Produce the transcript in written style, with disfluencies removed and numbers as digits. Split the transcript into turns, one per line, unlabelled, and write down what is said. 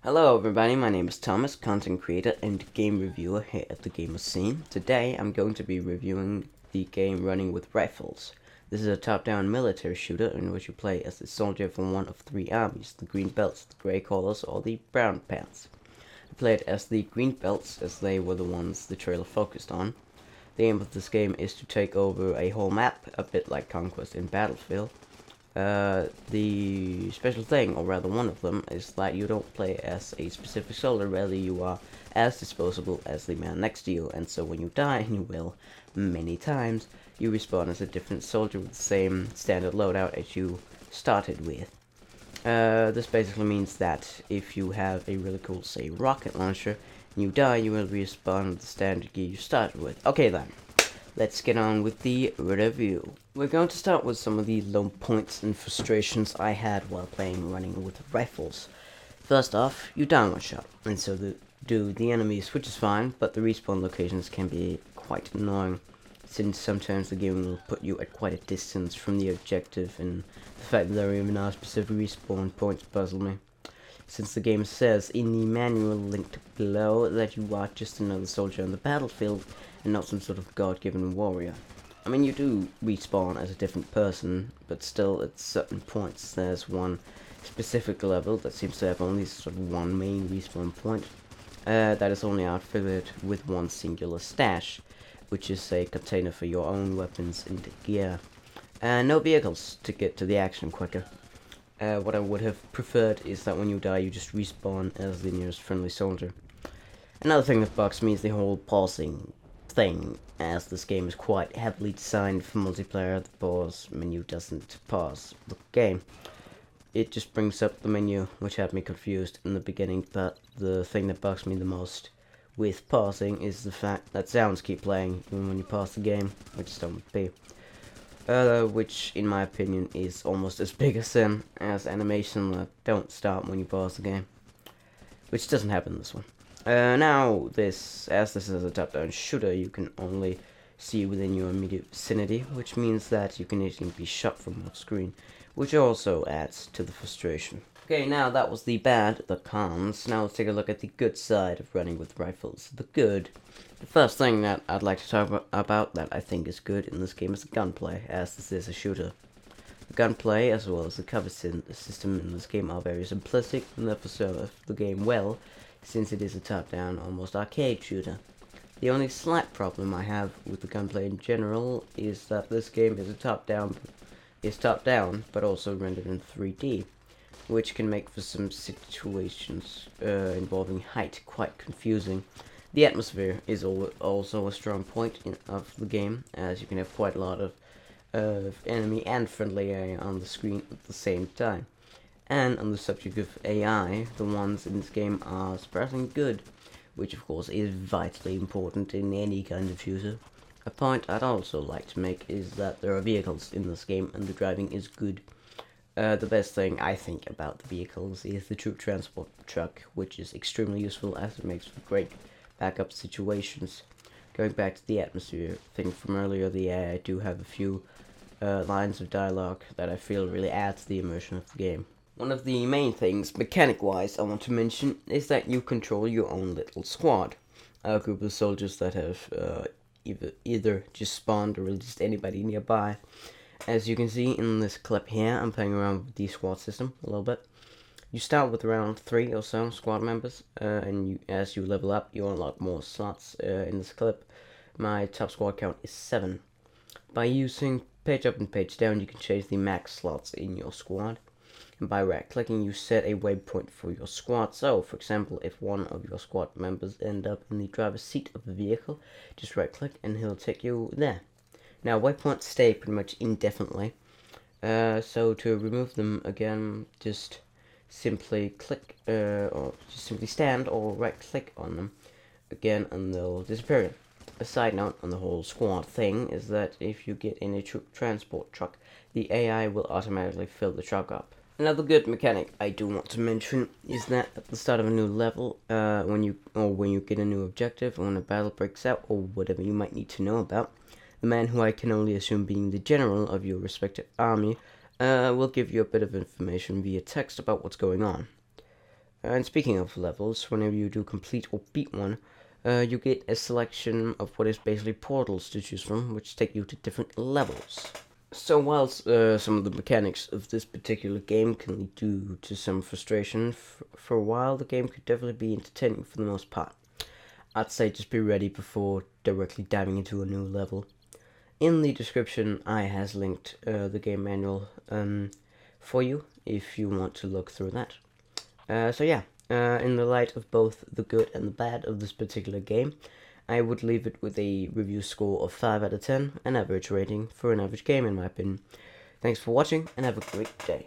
Hello everybody, my name is Thomas, content creator and game reviewer here at the Gamer Scene. Today I'm going to be reviewing the game Running with Rifles. This is a top-down military shooter in which you play as the soldier from one of three armies, the Green Belts, the Grey Collars, or the Brown Pants. I played as the Green Belts as they were the ones the trailer focused on. The aim of this game is to take over a whole map, a bit like Conquest in Battlefield. The special thing, or rather one of them, is that you don't play as a specific soldier, rather you are as disposable as the man next to you, and so when you die, and you will many times, you respawn as a different soldier with the same standard loadout as you started with. This basically means that if you have a really cool, say, rocket launcher, and you die, you will respawn with the standard gear you started with. Okay then. Let's get on with the review. We're going to start with some of the low points and frustrations I had while playing Running with Rifles. First off, you down one shot, and so do the enemies, which is fine, but the respawn locations can be quite annoying, since sometimes the game will put you at quite a distance from the objective, and the fact that there even are specific respawn points puzzle me. Since the game says in the manual linked below that you are just another soldier on the battlefield, and not some sort of god-given warrior. I mean, you do respawn as a different person, but still at certain points there's one specific level that seems to have only sort of one main respawn point, that is only outfitted with one singular stash, which is a container for your own weapons and gear. No vehicles to get to the action quicker. What I would have preferred is that when you die you just respawn as the nearest friendly soldier. Another thing that bugs me is the whole pausing thing, as this game is quite heavily designed for multiplayer. The pause menu doesn't pause the game. It just brings up the menu, which had me confused in the beginning, but the thing that bugs me the most with pausing is the fact that sounds keep playing even when you pause the game, which is dumb be. Which in my opinion is almost as big a sin as animation that don't stop when you pause the game, which doesn't happen in this one. Now, as this is a top-down shooter, you can only see within your immediate vicinity, which means that you can easily be shot from off screen, which also adds to the frustration. Okay, now that was the cons. Now let's take a look at the good side of Running with Rifles. The first thing that I'd like to talk about that I think is good in this game is the gunplay, as this is a shooter. The gunplay, as well as the cover system in this game, are very simplistic and therefore serve the game well, since it is a top-down, almost arcade shooter. The only slight problem I have with the gunplay in general is that this game is top-down, but also rendered in 3D, which can make for some situations involving height quite confusing. The atmosphere is also a strong point of the game, as you can have quite a lot of enemy and friendly AI on the screen at the same time. And on the subject of AI, the ones in this game are surprisingly good, which of course is vitally important in any kind of shooter. A point I'd also like to make is that there are vehicles in this game and the driving is good. The best thing I think about the vehicles is the troop transport truck, which is extremely useful as it makes for great backup situations. Going back to the atmosphere thing from earlier, the AI do have a few lines of dialogue that I feel really add to the immersion of the game. One of the main things, mechanic-wise, I want to mention is that you control your own little squad. A group of soldiers that have either just spawned or released anybody nearby. As you can see in this clip here, I'm playing around with the squad system a little bit. You start with around 3 or so squad members, and as you level up, you unlock more slots. In this clip, my top squad count is 7. By using page up and page down, you can change the max slots in your squad. And by right-clicking, you set a waypoint for your squad. So, for example, if one of your squad members end up in the driver's seat of the vehicle, just right-click and he'll take you there. Now, waypoints stay pretty much indefinitely. So to remove them again, just simply click, or just simply stand or right-click on them again, and they'll disappear. A side note on the whole squad thing is that if you get in a troop transport truck, the AI will automatically fill the truck up. Another good mechanic I do want to mention is that at the start of a new level, when you get a new objective, or when a battle breaks out, or whatever you might need to know about, the man who I can only assume being the general of your respective army will give you a bit of information via text about what's going on. And speaking of levels, whenever you do complete or beat one, you get a selection of what is basically portals to choose from, which take you to different levels. So whilst some of the mechanics of this particular game can lead to some frustration for a while, the game could definitely be entertaining for the most part. I'd say just be ready before directly diving into a new level. In the description, I has linked the game manual for you if you want to look through that. So yeah, in the light of both the good and the bad of this particular game, I would leave it with a review score of 5 out of 10, an average rating for an average game in my opinion. Thanks for watching and have a great day.